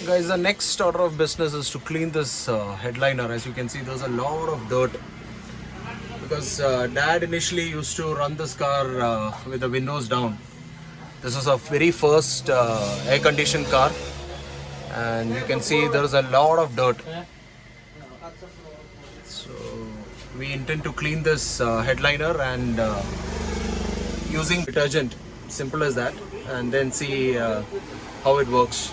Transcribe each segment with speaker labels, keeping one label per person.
Speaker 1: Guys, the next order of business is to clean this headliner. As you can see, there's a lot of dirt because dad initially used to run this car with the windows down. This is our very first air conditioned car, and you can see there's a lot of dirt. So we intend to clean this headliner and using detergent, simple as that, and then see how it works.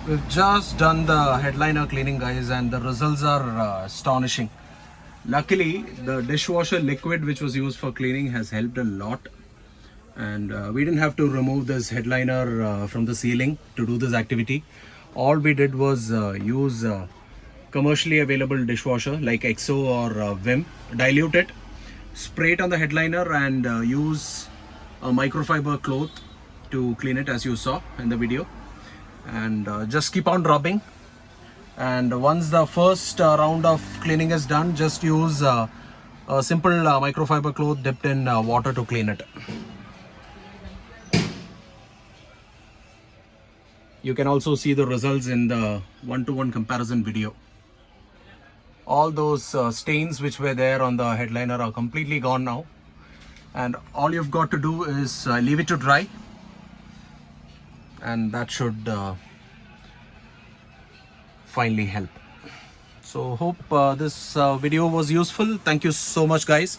Speaker 1: We've just done the headliner cleaning, guys, and the results are astonishing. Luckily, the dishwasher liquid which was used for cleaning has helped a lot, and we didn't have to remove this headliner from the ceiling to do this activity. All we did was use commercially available dishwasher like EXO or Vim, dilute it, spray it on the headliner, and use a microfiber cloth to clean it, as you saw in the video. And just keep on rubbing, and once the first round of cleaning is done, just use a simple microfiber cloth dipped in water to clean it. You can also see the results in the one-to-one comparison video. All those stains which were there on the headliner are completely gone now, and all you've got to do is leave it to dry, and that should finally help. So hope this video was useful. Thank you so much, guys.